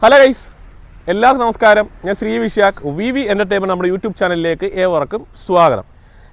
Hello guys, എല്ലാവർക്കും നമസ്കാരം. ഞാൻ ശ്രീ വിശാഖ്, വി എൻ്റർടൈൻമെൻറ്റ് നമ്മുടെ യൂട്യൂബ് ചാനലിലേക്ക് ഏവർക്കും സ്വാഗതം.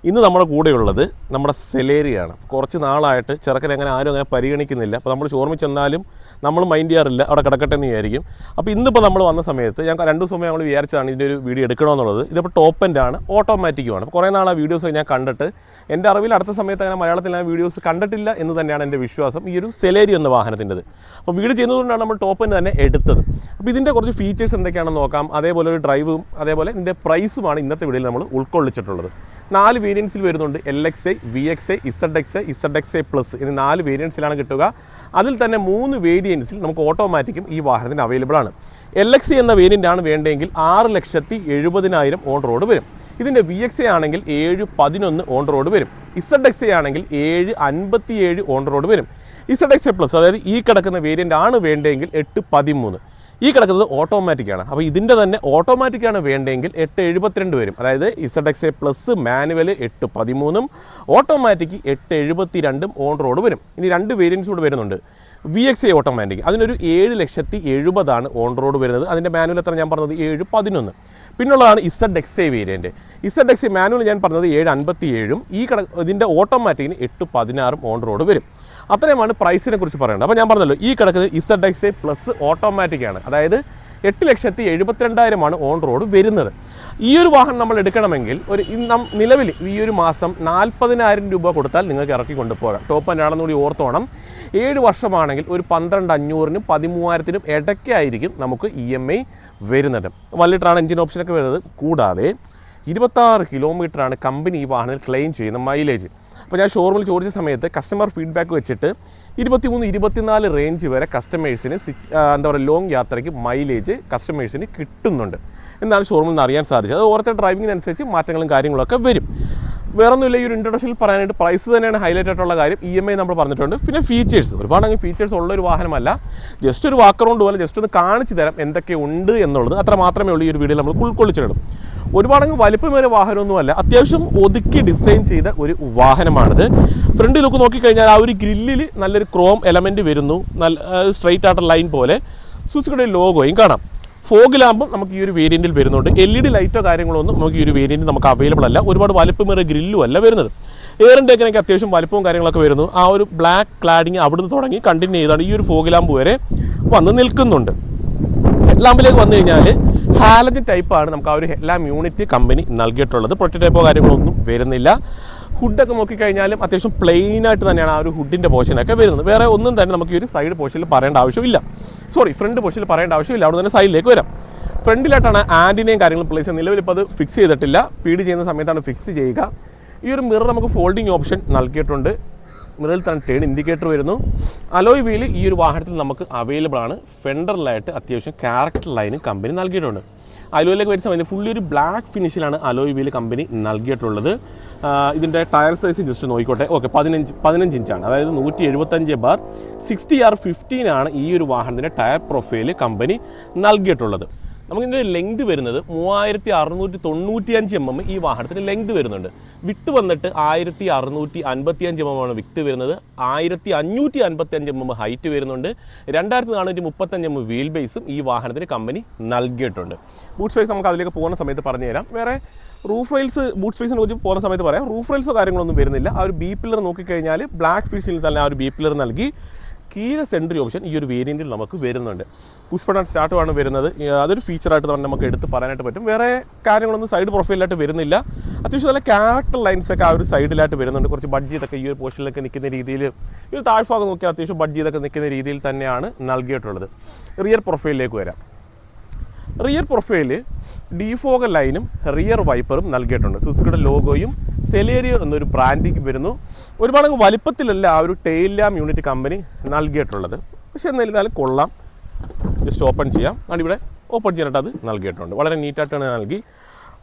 ഇന്ന് നമ്മുടെ കൂടെയുള്ളത് നമ്മുടെ സെലേരിയാണ്. കുറച്ച് നാളായിട്ട് ചെറുക്കനെ ആരും അങ്ങനെ പരിഗണിക്കുന്നില്ല. അപ്പോൾ നമ്മൾ ഷോറൂമിൽ ചെന്നാലും നമ്മൾ മൈൻഡ് ചെയ്യാറില്ല, അവിടെ കിടക്കട്ടെ എന്ന് വിചാരിക്കും. അപ്പോൾ ഇന്നിപ്പോൾ നമ്മൾ വന്ന സമയത്ത് ഞാൻ 2 ദിവസം നമ്മൾ വിചാരിച്ചതാണ് ഇതിൻ്റെ ഒരു വീഡിയോ എടുക്കണമെന്നുള്ളത്. ഇതിപ്പോൾ ടോപ്പ് എൻഡാണ്, ഓട്ടോമാറ്റിക്കുമാണ്. അപ്പോൾ കുറേ നാൾ ആ വീഡിയോസ് ഞാൻ കണ്ടിട്ട് എൻ്റെ അറിവിൽ അടുത്ത സമയത്ത് അങ്ങനെ മലയാളത്തിൽ ഞാൻ വീഡിയോസ് കണ്ടിട്ടില്ല എന്ന് തന്നെയാണ് എൻ്റെ വിശ്വാസം, ഈ ഒരു സെലേരി എന്ന വാഹനത്തിൻ്റെത്. അപ്പോൾ വീഡിയോ ചെയ്യുന്നതുകൊണ്ടാണ് നമ്മൾ ടോപ്പ് എൻഡ് തന്നെ എടുത്തത്. അപ്പോൾ ഇതിൻ്റെ കുറച്ച് ഫീച്ചേഴ്സ് എന്തൊക്കെയാണെന്ന് നോക്കാം. അതേപോലെ ഒരു ഡ്രൈവും അതേപോലെ ഇതിൻ്റെ പ്രൈസുമാണ് ഇന്നത്തെ വീഡിയോയിൽ നമ്മൾ ഉൾക്കൊള്ളിച്ചിട്ടുള്ളത്. 4 വേരിയൻസിൽ വരുന്നുണ്ട്. LXi, VXi, ZXi, ZXi Plus എന്നീ 4 വേരിയൻസിലാണ് കിട്ടുക. അതിൽ തന്നെ 3 വേരിയൻസിൽ നമുക്ക് ഓട്ടോമാറ്റിക്കും ഈ വാഹനത്തിന് അവൈലബിൾ ആണ്. LXi എന്ന വേരിയൻ്റ് ആണ് വേണ്ടതെങ്കിൽ 6,70,000 ഓൺ റോഡ് വരും. ഇതിൻ്റെ VXi ആണെങ്കിൽ 7,11 ഓൺ റോഡ് വരും. ZXi ആണെങ്കിൽ 7,57 ഓൺ റോഡ് വരും. ZXi Plus അതായത് ഈ കിടക്കുന്ന വേരിയൻ്റ് ആണ് വേണ്ടതെങ്കിൽ 8,13. ഈ കിടക്കുന്നത് ഓട്ടോമാറ്റിക്കാണ്. അപ്പോൾ ഇതിൻ്റെ തന്നെ ഓട്ടോമാറ്റിക്കാണ് വേണ്ടതെങ്കിൽ 8,72 വരും. അതായത് ZXi Plus manual 8,13, automatic 8,72 on road വരും. ഇനി 2 വേരിയൻസ് കൂടെ വരുന്നുണ്ട്. VXi ഓട്ടോമാറ്റിക് അതിനൊരു 7,70,000 ഓൺ റോഡ് വരുന്നത്. അതിൻ്റെ മാനുവൽ എത്ര ഞാൻ പറഞ്ഞത് 7,11. പിന്നുള്ളതാണ് ZXi വേരിയൻറ്റ്. ZXi മാനുവൽ ഞാൻ പറഞ്ഞത് 7,57, ഇതിൻ്റെ ഓട്ടോമാറ്റിക്കിന് 8,16 ഓൺ റോഡ് വരും. അത്രയുമാണ് പ്രൈസിനെ കുറിച്ച് പറയേണ്ടത്. അപ്പോൾ ഞാൻ പറഞ്ഞല്ലോ, ഈ കിടക്കുന്നത് ZXi Plus ഓട്ടോമാറ്റിക്കാണ്. അതായത് 8,72,000 ഓൺ റോഡ് വരുന്നത്. ഈ ഒരു വാഹനം നമ്മൾ എടുക്കണമെങ്കിൽ നിലവിൽ ഈ ഒരു മാസം 40,000 രൂപ കൊടുത്താൽ നിങ്ങൾക്ക് ഇറക്കി കൊണ്ടുപോകാം. ടോപ്പ് എൻഡാണെന്ന് കൂടി ഓർത്തോണം. 7 വർഷമാണെങ്കിൽ ഒരു 12,500-നും 13,000-നും ഇടയ്ക്കായിരിക്കും നമുക്ക് EMI വരുന്നത്. 1 ലിറ്ററാണ് എഞ്ചിൻ ഓപ്ഷനൊക്കെ വരുന്നത്. കൂടാതെ 26 കിലോമീറ്ററാണ് കമ്പനി ഈ വാഹനത്തിൽ ക്ലെയിം ചെയ്യുന്ന മൈലേജ്. അപ്പോൾ ഞാൻ ഷോറൂമിൽ ചോദിച്ച സമയത്ത് കസ്റ്റമർ ഫീഡ്ബാക്ക് വെച്ചിട്ട് 23-24 റേഞ്ച് വരെ കസ്റ്റമേഴ്സിന് ലോങ് യാത്രയ്ക്ക് മൈലേജ് കസ്റ്റമേഴ്സിന് കിട്ടുന്നുണ്ട് എന്നാണ് ഷോറൂമിൽ നിന്ന് അറിയാൻ സാധിച്ചത്. അത് ഓരോ ഡ്രൈവിങ്ങിനനുസരിച്ച് മാറ്റങ്ങളും കാര്യങ്ങളൊക്കെ വരും. വേറൊന്നുമില്ല, ഈ ഒരു ഇൻട്രൊഡക്ഷനിൽ പറയാനായിട്ട് പ്രൈസ് തന്നെയാണ് ഹൈലൈറ്റ് ആയിട്ടുള്ള കാര്യം. EMI നമ്മൾ പറഞ്ഞിട്ടുണ്ട്. പിന്നെ ഫീച്ചേഴ്സ്, ഒരുപാട് ഫീച്ചേഴ്സ് ഉള്ളൊരു വാഹനമല്ല. ജസ്റ്റ് ഒരു വാക്കറൗണ്ട് പോലെ ജസ്റ്റ് ഒന്ന് കാണിച്ചു തരാം എന്തൊക്കെ ഉണ്ട് എന്നുള്ളത്. അത്ര മാത്രമേ ഉള്ളൂ ഈ ഒരു വീഡിയോയിൽ നമ്മൾ ഉൾക്കൊള്ളിച്ചിടും. ഒരുപാട് വലിപ്പമേറിയ വാഹനമൊന്നുമല്ല, അത്യാവശ്യം ഒതുക്കി ഡിസൈൻ ചെയ്ത ഒരു വാഹനമാണിത്. ഫ്രണ്ട് ലുക്ക് നോക്കിക്കഴിഞ്ഞാൽ ആ ഒരു ഗ്രില്ലിൽ നല്ലൊരു ക്രോം എലമെൻറ്റ് വരുന്നു. നല്ല സ്ട്രൈറ്റ് ആയിട്ടുള്ള ലൈൻ പോലെ സുസുക്കിയുടെ ലോഗോയും കാണാം. ഫോഗ് ലാമ്പും നമുക്ക് ഈ ഒരു വേരിയൻറ്റിൽ വരുന്നുണ്ട്. LED ലൈറ്റോ കാര്യങ്ങളോ ഒന്നും നമുക്ക് ഈ ഒരു വേരിയൻറ്റ് നമുക്ക് അവൈലബിൾ അല്ല. ഒരുപാട് വലിപ്പമേറിയ ഗ്രില്ലും അല്ല വരുന്നത്. എയർ ഇൻടേക്കിനൊക്കെ അത്യാവശ്യം വലിപ്പവും കാര്യങ്ങളൊക്കെ വരുന്നു. ആ ഒരു ബ്ലാക്ക് ക്ലാഡിങ് അവിടുന്ന് തുടങ്ങി കണ്ടിന്യൂ ചെയ്താണ് ഈ ഒരു ഫോഗ് ലാമ്പ് വരെ വന്ന് നിൽക്കുന്നുണ്ട്. ഹെഡ് ലാമ്പിലേക്ക് വന്നു കഴിഞ്ഞാൽ ഹാലജൻ ടൈപ്പാണ് നമുക്ക് ആ ഒരു ഹെഡ് ലാമ്പ് യൂണിറ്റ് കമ്പനി നൽകിയിട്ടുള്ളത്. പ്രൊട്ടക്ട് ടൈപ്പോ കാര്യങ്ങളൊന്നും വരുന്നില്ല. ഹുഡൊക്കെ നോക്കിക്കഴിഞ്ഞാലും അത്യാവശ്യം പ്ലെയിൻ ആയിട്ട് തന്നെയാണ് ആ ഒരു ഹുഡിൻ്റെ പോർഷനൊക്കെ വരുന്നത്. വേറെ ഒന്നും തന്നെ നമുക്ക് ഈ ഒരു സൈഡ് പോർഷനിൽ പറയേണ്ട ആവശ്യമില്ല. ഫ്രണ്ട് പോർഷനിൽ പറയേണ്ട ആവശ്യമില്ല. അവിടെ തന്നെ സൈഡിലേക്ക് വരാം. ഫ്രണ്ടിലായിട്ടാണ് ആൻറ്റിനെയും കാര്യങ്ങളും പ്ലേസ് ചെയ്യുന്നത്. നിലവിൽ ഇപ്പോൾ അത് ഫിക്സ് ചെയ്തിട്ടില്ല. പീഡ് ചെയ്യുന്ന സമയത്താണ് ഫിക്സ് ചെയ്യുക. ഈ ഒരു മിറർ നമുക്ക് ഫോൾഡിങ് ഓപ്ഷൻ നൽകിയിട്ടുണ്ട്. മിററിൽ തന്നെ ടേൺ ഇൻഡിക്കേറ്റർ വരുന്നു. അലോയ് വീല് ഈ ഒരു വാഹനത്തിൽ നമുക്ക് അവൈലബിൾ ആണ്. ഫെൻഡറിലായിട്ട് അത്യാവശ്യം ക്യാരക്ടർ ലൈനും കമ്പനി നൽകിയിട്ടുണ്ട്. അലോയിലേക്ക് വരുന്ന സമയത്ത് ഫുള്ളി ഒരു ബ്ലാക്ക് ഫിനിഷിലാണ് അലോയ് വീല് കമ്പനി നൽകിയിട്ടുള്ളത്. ഇതിൻ്റെ ടയർ സൈസ് ജസ്റ്റ് നോക്കിക്കോട്ടെ. ഓക്കെ, 15 ഇഞ്ചാണ്. അതായത് 175/60R15 ആണ് ഈ ഒരു വാഹനത്തിൻ്റെ ടയർ പ്രൊഫൈല് കമ്പനി നൽകിയിട്ടുള്ളത്. നമുക്കിതിൻ്റെ ലെങ്ത് വരുന്നത് 3695 mm ഈ വാഹനത്തിന് ലെങ്ത് വരുന്നുണ്ട്. വിട്ട് വന്നിട്ട് 1655 mm ആണ് വിട്ട് വരുന്നത്. 1555 mm ഹൈറ്റ് വരുന്നുണ്ട്. 2435 mm വീൽ ബേസും ഈ വാഹനത്തിന് കമ്പനി നൽകിയിട്ടുണ്ട്. ബൂട്ട് സ്പേസ് നമുക്ക് അതിലേക്ക് പോകുന്ന സമയത്ത് പറഞ്ഞു തരാം. വേറെ റൂഫ് റെയിൽസ്, ബൂട്ട് സ്പേസിനെ കുറിച്ച് പോകുന്ന സമയത്ത് പറയാം. റൂഫ് റെയിൽസോ കാര്യങ്ങളൊന്നും വരുന്നില്ല. ആ ഒരു ബി പില്ലർ നോക്കിക്കഴിഞ്ഞാൽ ബ്ലാക്ക് ഫിനിഷിൽ തന്നെ ആ ഒരു ബി പില്ലർ നൽകി കീഴ സെൻട്രി ഓപ്ഷൻ ഈ ഒരു വേരിയൻറ്റിൽ നമുക്ക് വരുന്നുണ്ട്. പുഷ് ബട്ടൺ സ്റ്റാർട്ടുമാണ് വരുന്നത്. അതൊരു ഫീച്ചറായിട്ട് തന്നെ നമുക്ക് എടുത്ത് പറയാനായിട്ട് പറ്റും. വേറെ കാര്യങ്ങളൊന്നും സൈഡ് പ്രൊഫൈലായിട്ട് വരുന്നില്ല. അത്യാവശ്യം നല്ല ക്യാരക്ടർ ലൈൻസൊക്കെ ആ ഒരു സൈഡിലായിട്ട് വരുന്നുണ്ട്. കുറച്ച് ബഡ്ജ് ഇതൊക്കെ ഈ ഒരു പോർഷനിലൊക്കെ നിൽക്കുന്ന രീതിയിൽ, ഈ ഒരു താഴ്ഭാഗം നോക്കിയാൽ അത്യാവശ്യം ബഡ്ജ് ഇതൊക്കെ നിൽക്കുന്ന രീതിയിൽ തന്നെയാണ് നൽകിയിട്ടുള്ളത്. റിയർ പ്രൊഫൈലിലേക്ക് വരാം. റിയർ പ്രൊഫൈല് ഡീഫോഗർ ലൈനും റിയർ വൈപ്പറും നൽകിയിട്ടുണ്ട്. സുസുക്കിയുടെ ലോഗോയും സെലേരിയോ എന്നൊരു ബ്രാൻഡിങ് വരുന്നു. ഒരുപാട് വലിപ്പത്തിലല്ല ആ ഒരു ടെയിൽ ലാമ്പ് യൂണിറ്റ് കമ്പനി നൽകിയിട്ടുള്ളത്. പക്ഷേ എന്നിരുന്നാലും കൊള്ളാം. ജസ്റ്റ് ഓപ്പൺ ചെയ്യാം. ഇവിടെ ഓപ്പൺ ചെയ്യാനായിട്ട് അത് നൽകിയിട്ടുണ്ട്. വളരെ നീറ്റായിട്ടാണ് നൽകി.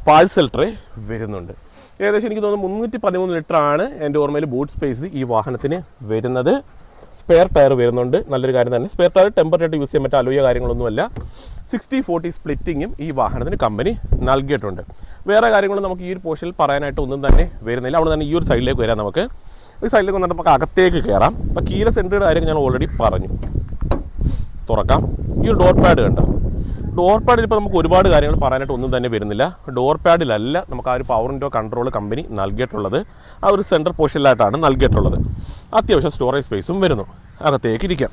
പാഴ്സൽ ട്രേ വരുന്നുണ്ട്. ഏകദേശം എനിക്ക് തോന്നുന്നു 313 ലിറ്ററാണ് എൻ്റെ ഓർമ്മയിൽ ബൂട്ട് സ്പേസ് ഈ വാഹനത്തിന് വരുന്നത്. സ്പെയർ ടയർ വരുന്നുണ്ട്. നല്ലൊരു കാര്യം തന്നെ. സ്പെയർ ടയർ ടെമ്പറായിട്ട് യൂസ് ചെയ്യാൻ പറ്റുക അലോയ കാര്യങ്ങളൊന്നുമല്ല. 60/40 സ്പ്ലിറ്റിങ്ങും ഈ വാഹനത്തിന് കമ്പനി നൽകിയിട്ടുണ്ട്. വേറെ കാര്യങ്ങളും നമുക്ക് ഈ ഒരു പോർഷനിൽ പറയാനായിട്ട് ഒന്നും തന്നെ വരുന്നില്ല. അവിടെ തന്നെ ഈ ഒരു സൈഡിലേക്ക് വരാം. നമുക്ക് ഈ സൈഡിലേക്ക് വന്നിട്ട് നമുക്ക് അകത്തേക്ക് കയറാം. അപ്പോൾ കീല സെൻറ്ററുടെ കാര്യം ഞാൻ ഓൾറെഡി പറഞ്ഞു. തുറക്കാം. ഈ ഒരു ഡോർ പാഡ് കണ്ടോ, ഡോർ പാഡിൽ ഇപ്പോൾ നമുക്ക് ഒരുപാട് കാര്യങ്ങൾ പറയാനായിട്ട് ഒന്നും തന്നെ വരുന്നില്ല. ഡോർ പാഡിലല്ല നമുക്ക് ആ ഒരു പവർ വിൻഡോ കൺട്രോൾ കമ്പനി നൽകിയിട്ടുള്ളത്. ആ ഒരു സെൻറ്റർ പോർഷനിലായിട്ടാണ് നൽകിയിട്ടുള്ളത്. അത്യാവശ്യം സ്റ്റോറേജ് സ്പേസും വരുന്നു, അകത്തേക്ക് ഇരിക്കാം.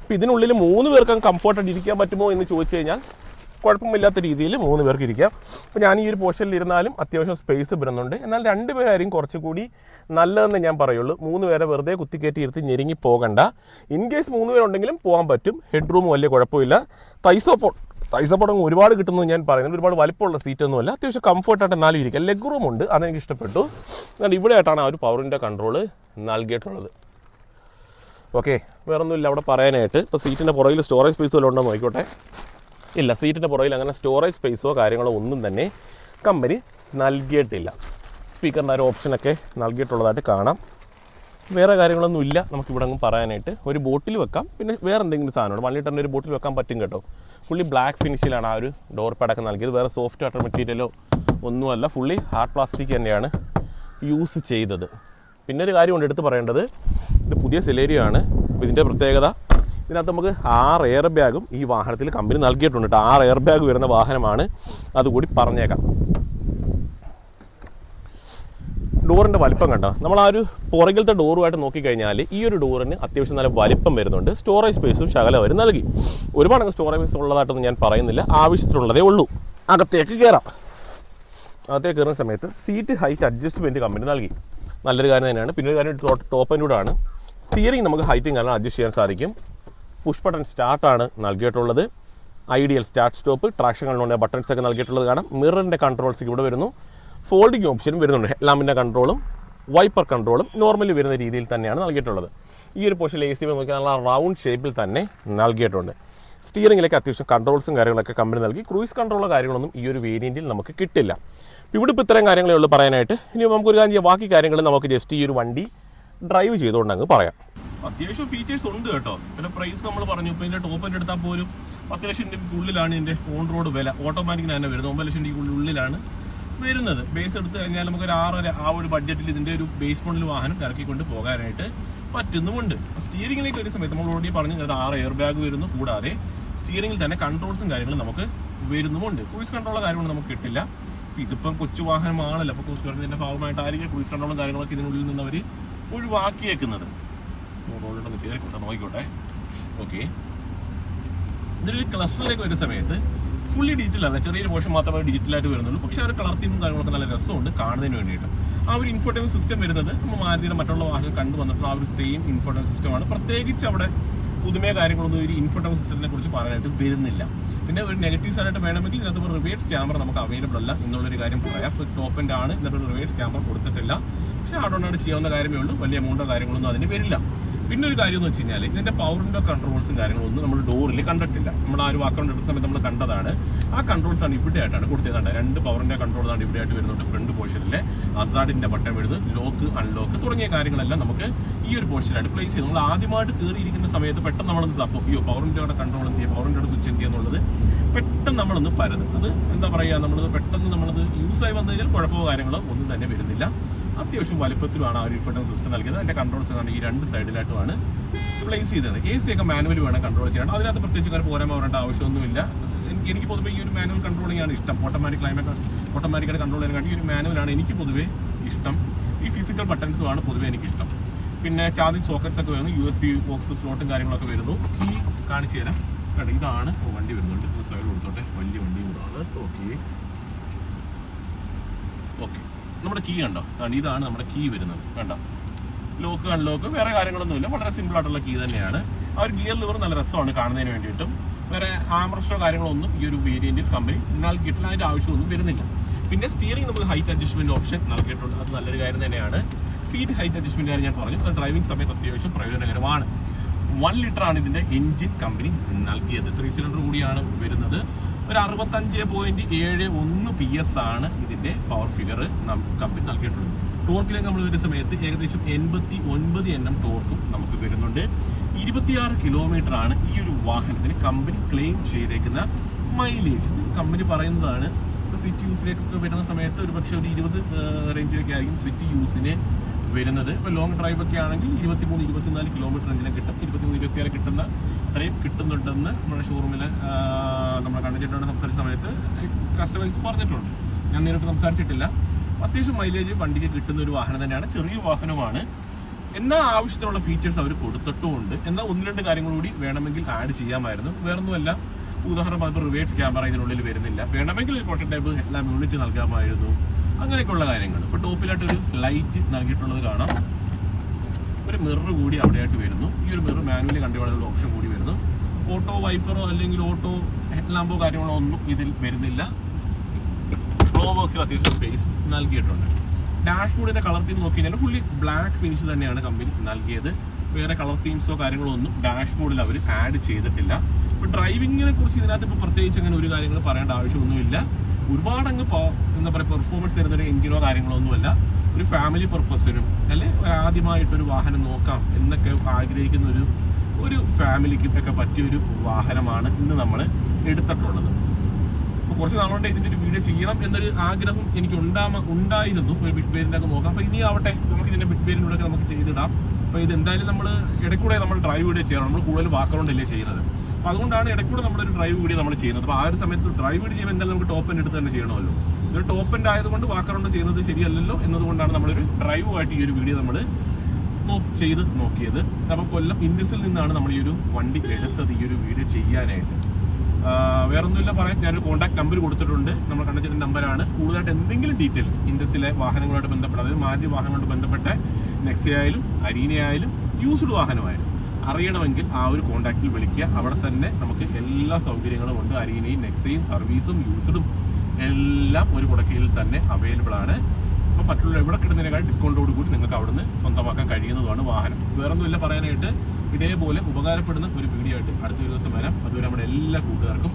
അപ്പോൾ ഇതിനുള്ളിൽ 3 പേർക്ക് കംഫർട്ടായിട്ട് ഇരിക്കാൻ പറ്റുമോ എന്ന് ചോദിച്ചു കഴിഞ്ഞാൽ കുഴപ്പമില്ലാത്ത രീതിയിൽ 3 പേർക്ക് ഇരിക്കാം. അപ്പോൾ ഞാൻ ഈ ഒരു പോർഷനിൽ ഇരുന്നാലും അത്യാവശ്യം സ്പേസ് വരുന്നുണ്ട്. എന്നാൽ 2 പേരായിരിക്കും കുറച്ചുകൂടി നല്ലതെന്ന് ഞാൻ പറയുള്ളൂ. 3 പേരെ വെറുതെ കുത്തിക്കയറ്റി ഇരുത്തി ഞെരുങ്ങി പോകണ്ട. ഇൻ കേസ് 3 പേരുണ്ടെങ്കിലും പോകാൻ പറ്റും. ഹെഡ് റൂം വലിയ കുഴപ്പമില്ല. തൈ സപ്പോർട്ട് അങ്ങ് ഒരുപാട് കിട്ടുന്നത് ഞാൻ പറയുന്നത്. ഒരുപാട് വലിപ്പമുള്ള സീറ്റൊന്നുമല്ല, അത്യാവശ്യം കംഫർട്ടായിട്ട് എന്നാലും ഇരിക്കാം. ലെഗ് റൂം ഉണ്ട്, അതെനിക്ക് ഇഷ്ടപ്പെട്ടു. എന്നാൽ ഇവിടെ ആയിട്ടാണ് ആ ഒരു പവറിൻ്റെ കൺട്രോൾ നൽകിയിട്ടുള്ളത്. ഓക്കെ, വേറൊന്നുമില്ല അവിടെ പറയാനായിട്ട്. ഇപ്പോൾ സീറ്റിൻ്റെ പുറകിൽ സ്റ്റോറേജ് സ്പേസ് വല്ലതും ഉണ്ടോ നോക്കിക്കോട്ടെ. ഇല്ല, സീറ്റിൻ്റെ പുറകിൽ അങ്ങനെ സ്റ്റോറേജ് സ്പേസോ കാര്യങ്ങളോ ഒന്നും തന്നെ കമ്പനി നൽകിയിട്ടില്ല. സ്പീക്കറിൻ്റെ ഒരു ഓപ്ഷനൊക്കെ നൽകിയിട്ടുള്ളതായിട്ട് കാണാം. വേറെ കാര്യങ്ങളൊന്നും ഇല്ല നമുക്കിവിടെ അങ്ങ് പറയാനായിട്ട്. ഒരു ബോട്ടിൽ വെക്കാം, പിന്നെ വേറെ എന്തെങ്കിലും സാധനമാണ് 1 ലിറ്ററിൻ്റെ ഒരു ബോട്ടിൽ വെക്കാൻ പറ്റും കേട്ടോ. ഫുള്ളി ബ്ലാക്ക് ഫിനിഷിലാണ് ആ ഒരു ഡോർ പാഡൊക്കെ നൽകിയത്. വേറെ സോഫ്റ്റ് വാട്ടർ മെറ്റീരിയലോ ഒന്നുമല്ല, ഫുള്ളി ഹാർഡ് പ്ലാസ്റ്റിക് തന്നെയാണ് യൂസ് ചെയ്തത്. പിന്നെ ഒരു കാര്യമുണ്ട് എടുത്ത് പറയേണ്ടത്, ഇത് പുതിയ സെലേരിയോ ആണ്. അപ്പോൾ ഇതിൻ്റെ പ്രത്യേകത, ഇതിനകത്ത് നമുക്ക് 6 എയർ ബാഗും ഈ വാഹനത്തിൽ കമ്പനി നൽകിയിട്ടുണ്ട്. 6 എയർ ബാഗ് വരുന്ന വാഹനമാണ്, അതുകൂടി പറഞ്ഞേക്കാം. ഡോറിൻ്റെ വലിപ്പം കണ്ടോ, നമ്മൾ ആ ഒരു പുറകിലത്തെ ഡോറുമായിട്ട് നോക്കിക്കഴിഞ്ഞാൽ ഈ ഒരു ഡോറിന് അത്യാവശ്യം നല്ല വലിപ്പം വരുന്നുണ്ട്. സ്റ്റോറേജ് സ്പേസും ശകലം അവർ നൽകി. ഒരുപാട് സ്റ്റോറേജ് സ്പേസ് ഉള്ളതായിട്ടൊന്നും ഞാൻ പറയുന്നില്ല, ആവശ്യത്തിനുള്ളതേ ഉള്ളൂ. അകത്തേക്ക് കയറാം. അകത്തേക്ക് കയറുന്ന സമയത്ത് സീറ്റ് ഹൈറ്റ് അഡ്ജസ്റ്റ്മെൻറ്റ് കമ്പനി നൽകി, നല്ലൊരു കാര്യം തന്നെയാണ്. പിന്നെ ഒരു കാര്യം ടോപ്പ് ആൻഡൂടാണ്. സ്റ്റിയറിംഗ് നമുക്ക് ഹൈറ്റും കാരണം അഡ്ജസ്റ്റ് ചെയ്യാൻ സാധിക്കും. പുഷ് ബട്ടൺ സ്റ്റാർട്ടാണ് നൽകിയിട്ടുള്ളത്. ഐഡിയൽ സ്റ്റാർട്ട് സ്റ്റോപ്പ്, ട്രാക്ഷൻ കൺട്രോളിൻ്റെ ബട്ടൺസ് ഒക്കെ നൽകിയിട്ടുള്ളത് കാണാം. മിററിൻ്റെ കൺട്രോൾസ് ഇവിടെ വരുന്നു. ഫോൾഡിംഗ് ഓപ്ഷനും വരുന്നുണ്ട്. ഹെഡ്ലാമ്പിൻ്റെ കൺട്രോളും വൈപ്പർ കൺട്രോളും നോർമലി വരുന്ന രീതിയിൽ തന്നെയാണ് നൽകിയിട്ടുള്ളത്. ഈ ഒരു പോർഷനിൽ AC നോക്കിയാൽ നല്ല റൗണ്ട് ഷേപ്പിൽ തന്നെ നൽകിയിട്ടുണ്ട്. സ്റ്റിയറിംഗിലേക്ക് അത്യാവശ്യം കൺട്രോൾസും കാര്യങ്ങളൊക്കെ കമ്പനി നൽകി. ക്രൂയിസ് കൺട്രോളോ കാര്യങ്ങളൊന്നും ഈ ഒരു വേരിയൻറ്റിൽ നമുക്ക് കിട്ടില്ല. ഇവിടെ ഇപ്പോൾ ഇത്രയും കാര്യങ്ങളേ ഉള്ളൂ പറയാനായിട്ട്. ഇനി നമുക്കൊരു കാര്യം ചെയ്യാം, ബാക്കി കാര്യങ്ങൾ നമുക്ക് ജസ്റ്റ് ഈ ഒരു വണ്ടി ഡ്രൈവ് ചെയ്തുകൊണ്ട് അങ്ങ് പറയാം. അത്യാവശ്യം ഫീച്ചേഴ്സ് ഉണ്ട് കേട്ടോ. പിന്നെ പ്രൈസ് നമ്മൾ പറഞ്ഞു, ഇപ്പോൾ ഇതിൻ്റെ ടോപ്പ് എൻ്റെ എടുത്താൽ പോലും 10 ലക്ഷം രൂപയ്ക്കുള്ളിലാണ് ഇതിൻ്റെ ഓൺ റോഡ് വില. ഓട്ടോമാറ്റിക്കിന് തന്നെ വരുന്നത് 9 ലക്ഷം രൂപയ്ക്കുള്ളിലാണ് വരുന്നത്. ബേസ് എടുത്ത് കഴിഞ്ഞാൽ നമുക്കൊരു 6 ആ ഒരു ബഡ്ജറ്റിൽ ഇതിൻ്റെ ഒരു ബേസ് മോഡൽ വാഹനം ഇറക്കിക്കൊണ്ട് പോകാനായിട്ട് പറ്റുന്നുമുണ്ട്. സ്റ്റിയറിംഗിലേക്ക് ഒരു സമയത്ത് നമ്മൾ ഓൾറെഡി പറഞ്ഞു 6 എയർ ബാഗ് വരുന്നു. കൂടാതെ സ്റ്റിയറിംഗിൽ തന്നെ കൺട്രോൾസും കാര്യങ്ങളും നമുക്ക് വരുന്നുമുണ്ട്. ക്രൂയിസ് കൺട്രോളോ കാര്യങ്ങളും നമുക്ക് കിട്ടില്ല. ഇതിപ്പം കൊച്ചു വാഹനമാണല്ലോ, അപ്പോൾ ക്രൂയിസ് കൺട്രോളിൻ്റെ ഭാഗമായിട്ടായിരിക്കും ക്രൂയിസ് കൺട്രോളും കാര്യങ്ങളൊക്കെ ഇതിനുള്ളിൽ നിന്ന് അവർ ഒഴിവാക്കിയേക്കുന്നത്. റോഡിലൊന്ന് കയറിക്കോട്ടെ, നോക്കിക്കോട്ടെ. ഓക്കെ, ഇതിലൊരു ക്ലസ്റ്ററിലേക്ക് വരുന്ന സമയത്ത് ഫുള്ളി ഡിജിറ്റലാണ്, ചെറിയൊരു പോർഷൻ മാത്രമേ ഡിജിറ്റലായിട്ട് വരുന്നുള്ളൂ. പക്ഷേ ആ ഒരു കളർ തീമും കാര്യങ്ങളൊക്കെ നല്ല രസമുണ്ട് കാണുന്നതിന് വേണ്ടിയിട്ട്. ആ ഒരു ഇൻഫോർട്ടൈൻമെന്റ് സിസ്റ്റം വരുന്നത് നമ്മൾ മാരുതിയുടെ മറ്റുള്ള വാഹനം കണ്ടു വന്നിട്ടുള്ള ആ ഒരു സെയിം ഇൻഫോർട്ടൈൻമെന്റ് സിസ്റ്റമാണ്. പ്രത്യേകിച്ച് അവിടെ പുതുമയ കാര്യങ്ങളൊന്നും ഒരു ഇൻഫോർട്ടൈൻമെന്റ് സിസ്റ്റത്തിനെ കുറിച്ച് പറയാനായിട്ട് വരുന്നില്ല. പിന്നെ ഒരു നെഗറ്റീവ് സൈഡായിട്ട് വേണമെങ്കിൽ ഇതിനകത്ത് ഒരു റിവേഴ്സ് ക്യാമറ നമുക്ക് അവൈലബിൾ അല്ല എന്നുള്ളൊരു കാര്യം പറയാം. ഇപ്പോൾ ടോപ്പ് എൻ്റെ ആണ്, ഇതിനകത്ത് ഒരു റിവേഴ്സ് ക്യാമറ കൊടുത്തിട്ടില്ല. പക്ഷേ ആഡോണായിട്ട് ചെയ്യാവുന്ന കാര്യമേ ഉള്ളൂ, വലിയ എമൗണ്ടോ കാര്യങ്ങളൊന്നും അതിന് വരില്ല. പിന്നെ ഒരു കാര്യം എന്ന് വെച്ച് കഴിഞ്ഞാൽ ഇതിൻ്റെ പവറിൻ്റെ കൺട്രോൾസും കാര്യങ്ങളൊന്നും നമ്മൾ ഡോറിൽ കണ്ടിട്ടില്ല. നമ്മൾ ആ ഒരു വാക്കൗണ്ട് എടുത്ത സമയത്ത് നമ്മൾ കണ്ടതാണ്. ആ കൺട്രോൾസാണ് ഇവിടെ ആയിട്ടാണ് കൊടുത്തതാണ്. 2 പവറിൻ്റെ കൺട്രോളാണ് ഇവിടെ ആയിട്ട് വരുന്നുണ്ട്. ഫ്രണ്ട് പോർഷനിലെ അസാഡിൻ്റെ ബട്ടൺ വരുന്നത്, ലോക്ക് അൺലോക്ക് തുടങ്ങിയ കാര്യങ്ങളെല്ലാം നമുക്ക് ഈ ഒരു പോർഷനിലായിട്ട് പ്ലേസ് ചെയ്ത് നമ്മൾ ആദ്യമായിട്ട് കയറിയിരിക്കുന്ന സമയത്ത് പെട്ടെന്ന് നമ്മളൊന്ന് തപ്പോ, അയ്യോ പവറിൻ്റെ കൺട്രോൾ എന്ത് ചെയ്യുക, പവറിൻ്റെ സ്വിച്ച് എന്ത് ചെയ്യുക എന്നുള്ളത് പെട്ടെന്ന് നമ്മളൊന്ന് പരത്. അത് എന്താ പറയുക, നമ്മളത് പെട്ടെന്ന് നമ്മളത് യൂസായി വന്നു കഴിഞ്ഞാൽ കുഴപ്പമോ കാര്യങ്ങളോ ഒന്നും തന്നെ വരുന്നില്ല. അത്യാവശ്യം വലുപ്പത്തിലുമാണ് ആ ഒരു ഇൻഫോർട്ടൈൻമെന്റ് സിസ്റ്റം നൽകിയത്. അതിൻ്റെ കൺട്രോൾസ് ആണ് ഈ 2 സൈഡിലായിട്ടുമാണ് പ്ലേസ് ചെയ്തത്. AC ഒക്കെ മാനുവൽ വേണം കൺട്രോൾ ചെയ്യാൻ. അതിനകത്ത് പ്രത്യേകിച്ച് കാര്യം പോരാൻ വരേണ്ട ആവശ്യമൊന്നുമില്ല. എനിക്ക് പൊതുവേ ഈ ഒരു മാനുവൽ കൺട്രോളിംഗ് ആണ് ഇഷ്ടം. ഓട്ടോമാറ്റിക്കായിട്ട് കൺട്രോൾ ചെയ്യാൻ ഈ ഒരു മാനുവലാണ് എനിക്ക് പൊതുവേ ഇഷ്ടം. ഈ ഫിസിക്കൽ ബട്ടൺസുമാണ് പൊതുവേ എനിക്കിഷ്ടം. പിന്നെ ചാർജിങ് സോക്കറ്റ്സ് ഒക്കെ വരുന്നു, USB ബോക്സ് സ്ലോട്ടും കാര്യങ്ങളൊക്കെ വരുന്നു. കീ കാണിച്ചു തരാം. കേട്ടോ, ഇതാണ് വണ്ടി വരുന്നുണ്ട്. സൈഡ് കൊടുത്തോട്ടെ, വലിയ വണ്ടിയും കൂടാണ്. ഓക്കെ, നമ്മുടെ കീ കണ്ടോ, ഇതാണ് നമ്മുടെ കീ വരുന്നത്. കണ്ടോ, ലോക്ക് അൺലോക്ക് വേറെ കാര്യങ്ങളൊന്നുമില്ല, വളരെ സിമ്പിൾ ആയിട്ടുള്ള കീ തന്നെയാണ്. ആ ഒരു ഗിയർ ലിവർ നല്ല രസമാണ് കാണുന്നതിന് വേണ്ടിയിട്ടും. വേറെ ആംറസ്റ്റോ കാര്യങ്ങളൊന്നും ഈ ഒരു വേരിയന്റിൽ കമ്പനി നൽകിയിട്ടില്ല, അതിൻ്റെ ആവശ്യമൊന്നും വരുന്നില്ല. പിന്നെ സ്റ്റിയറിംഗ് നമുക്ക് ഹൈറ്റ് അഡ്ജസ്റ്റ്മെന്റ് ഓപ്ഷൻ നൽകിയിട്ടുണ്ട്, അത് നല്ലൊരു കാര്യം തന്നെയാണ്. സീറ്റ് ഹൈറ്റ് അഡ്ജസ്റ്റ്മെന്റ് കാര്യം ഞാൻ പറഞ്ഞു, അത് ഡ്രൈവിംഗ് സമയത്ത് അത്യാവശ്യം പ്രയോജനകരമാണ്. 1 ലിറ്ററാണ് ഇതിൻ്റെ എഞ്ചിൻ കമ്പനി നൽകിയത്. 3 സിലിണ്ടർ കൂടിയാണ് വരുന്നത്. ഒരു 65.71 PS ആണ് ഇതിൻ്റെ പവർ ഫിഗർ കമ്പനി നൽകിയിട്ടുള്ളത്. ടോർക്കിലേക്ക് നമ്മൾ വരുന്ന സമയത്ത് ഏകദേശം 89 Nm ടോർക്കും നമുക്ക് വരുന്നുണ്ട്. 26 കിലോമീറ്ററാണ് ഈ ഒരു വാഹനത്തിന് കമ്പനി ക്ലെയിം ചെയ്തേക്കുന്ന മൈലേജ്. കമ്പനി പറയുന്നതാണ്. ഇപ്പോൾ സിറ്റി യൂസിലേക്കൊക്കെ വരുന്ന സമയത്ത് ഒരു പക്ഷേ ഒരു 20 റേഞ്ചിലൊക്കെ ആയിരിക്കും സിറ്റി യൂസിന് വരുന്നത്. ഇപ്പോൾ ലോങ് ഡ്രൈവ് ഒക്കെ ആണെങ്കിൽ 23-24 കിലോമീറ്റർ റേഞ്ചിനെ കിട്ടും. 23-26 കിട്ടുന്ന അത്രയും കിട്ടുന്നുണ്ടെന്ന് നമ്മുടെ ഷോറൂമിൽ നമ്മുടെ കണ്ട അജയനോട് സംസാരിച്ച സമയത്ത് കസ്റ്റമേഴ്സ് പറഞ്ഞിട്ടുണ്ട്. ഞാൻ നേരിട്ട് സംസാരിച്ചിട്ടില്ല. അത്യാവശ്യം മൈലേജ് വണ്ടിക്ക് കിട്ടുന്ന ഒരു വാഹനം തന്നെയാണ്. ചെറിയ വാഹനമാണ്, എന്നാൽ ആവശ്യത്തിനുള്ള ഫീച്ചേഴ്സ് അവർ കൊടുത്തിട്ടുമുണ്ട്. എന്നാൽ 1-2 കാര്യങ്ങൾ കൂടി വേണമെങ്കിൽ ആഡ് ചെയ്യാമായിരുന്നു. വേറൊന്നുമല്ല, ഉദാഹരണം പറഞ്ഞപ്പോൾ റിവേഴ്സ് ക്യാമറ ഇതിനുള്ളിൽ വരുന്നില്ല. വേണമെങ്കിൽ ഒരു പ്രോട്ടോടൈപ്പ് എല്ലാം യൂണിറ്റ് നൽകാമായിരുന്നു. അങ്ങനെയൊക്കെയുള്ള കാര്യങ്ങൾ. ഇപ്പോൾ ടോപ്പിലായിട്ടൊരു ലൈറ്റ് നൽകിയിട്ടുള്ളത് കാണാം. ഒരു മിറർ കൂടി അവിടെയായിട്ട് വരുന്നു. ഈ ഒരു മിറർ മാനുവലി കണ്ടുപോകാനുള്ള ഓപ്ഷൻ കൂടി വരുന്നു. ഓട്ടോ വൈപ്പറോ അല്ലെങ്കിൽ ഓട്ടോ ഹെഡ് ലാമ്പോ കാര്യങ്ങളോ ഒന്നും ഇതിൽ വരുന്നില്ല. ഗ്ലോ ബോക്സിൽ അത്യാവശ്യം സ്പേസ് നൽകിയിട്ടുണ്ട്. ഡാഷ്ബോർഡിന്റെ കളർ തീം നോക്കി കഴിഞ്ഞാൽ ഫുള്ളി ബ്ലാക്ക് ഫിനിഷ് തന്നെയാണ് കമ്പനി നൽകിയത്. വേറെ കളർ തീംസോ കാര്യങ്ങളോ ഒന്നും ഡാഷ്ബോർഡിൽ അവർ ആഡ് ചെയ്തിട്ടില്ല. ഇപ്പോൾ ഡ്രൈവിങ്ങിനെ കുറിച്ച് ഇതിനകത്ത് ഇപ്പോൾ പ്രത്യേകിച്ച് അങ്ങനെ ഒരു കാര്യങ്ങൾ പറയേണ്ട ആവശ്യമൊന്നുമില്ല. ഒരുപാട് അങ്ങ് എന്താ പറയുക പെർഫോമൻസ് തരുന്നൊരു എഞ്ചിനോ കാര്യങ്ങളോ ഒന്നുമല്ല. ഒരു ഫാമിലി പർപ്പസിനും അല്ലെ ആദ്യമായിട്ടൊരു വാഹനം നോക്കാം എന്നൊക്കെ ആഗ്രഹിക്കുന്ന ഒരു ഫാമിലിക്കും ഒക്കെ പറ്റിയൊരു വാഹനമാണ് ഇന്ന് നമ്മൾ എടുത്തിട്ടുള്ളത്. അപ്പോൾ കുറച്ച് നാളുകൊണ്ട് ഇതിൻ്റെ ഒരു വീഡിയോ ചെയ്യണം എന്നൊരു ആഗ്രഹം എനിക്ക് ഉണ്ടായിരുന്നു. ഒരു ബിറ്റ് പേരിൻ്റെ ഒക്കെ നോക്കാം. അപ്പോൾ ഇനി ആവട്ടെ, നമുക്ക് ഇതിൻ്റെ ബിറ്റ് പേരിലൂടെ നമുക്ക് ചെയ്തിടാം. അപ്പോൾ ഇത് എന്തായാലും നമ്മൾ ഇടയ്ക്കൂടെ നമ്മൾ ഡ്രൈവ് വീഡിയോ ചെയ്യണം. നമ്മൾ കൂടുതൽ വാക്കുകൊണ്ടല്ലേ ചെയ്യുന്നത്. അപ്പോൾ അതുകൊണ്ടാണ് ഇടയ്ക്കൂടെ നമ്മളൊരു ഡ്രൈവ് വീഡിയോ നമ്മൾ ചെയ്യുന്നത്. അപ്പോൾ ആ ഒരു സമയത്ത് ഡ്രൈവ് വീഡിയോ ചെയ്യുമ്പോൾ എന്തായാലും നമുക്ക് ടോപ്പ് എൻഡ് എടുത്ത് തന്നെ ചെയ്യണമല്ലോ. ഇതൊരു ടോപ്പ് എൻഡ് ആയതുകൊണ്ട് വാക്കറൗണ്ട് ചെയ്യുന്നത് ശരിയല്ലല്ലോ എന്നതുകൊണ്ടാണ് നമ്മളൊരു ഡ്രൈവുമായിട്ട് ഈ ഒരു വീഡിയോ നമ്മൾ ചെയ്ത് നോക്കിയത്. അപ്പോൾ കൊല്ലം ഇൻഡസിൽ നിന്നാണ് നമ്മൾ ഈ ഒരു വണ്ടി എടുത്തത് ഈ ഒരു വീഡിയോ ചെയ്യാനായിട്ട്. വേറൊന്നുമില്ല പറയാൻ. ഞാനൊരു കോൺടാക്ട് നമ്പർ കൊടുത്തിട്ടുണ്ട്. നമ്മൾ കണ്ടിട്ടുള്ള നമ്പറാണ്. കൂടുതലായിട്ട് എന്തെങ്കിലും ഡീറ്റെയിൽസ് ഇൻഡസിലെ വാഹനങ്ങളുമായിട്ട് ബന്ധപ്പെട്ട, അതായത് മാരുതി വാഹനങ്ങളുമായിട്ട് ബന്ധപ്പെട്ട നെക്സ ആയാലും അരീന ആയാലും യൂസ്ഡ് വാഹനമായാലും അറിയണമെങ്കിൽ ആ ഒരു കോൺടാക്റ്റിൽ വിളിക്കുക. അവിടെ തന്നെ നമുക്ക് എല്ലാ സൗകര്യങ്ങളും ഉണ്ട്. അരീനയും നെക്സയും സർവീസും യൂസ്ഡും എല്ലാം ഒരു കുടക്കീഴിൽ തന്നെ അവൈലബിൾ ആണ്. അപ്പോൾ മറ്റുള്ള എവിടെ കിട്ടുന്നതിനേക്കാൾ ഡിസ്കൗണ്ടോട് കൂടി നിങ്ങൾക്ക് അവിടുന്ന് സ്വന്തമാക്കാൻ കഴിയുന്നതാണ് വാഹനം. വേറൊന്നുമില്ല പറയാനായിട്ട്. ഇതേപോലെ ഉപകാരപ്പെടുന്ന ഒരു വീഡിയോ ആയിട്ട് അടുത്തൊരു ദിവസം വരാം. അതുവരെ നമ്മുടെ എല്ലാ കൂട്ടുകാർക്കും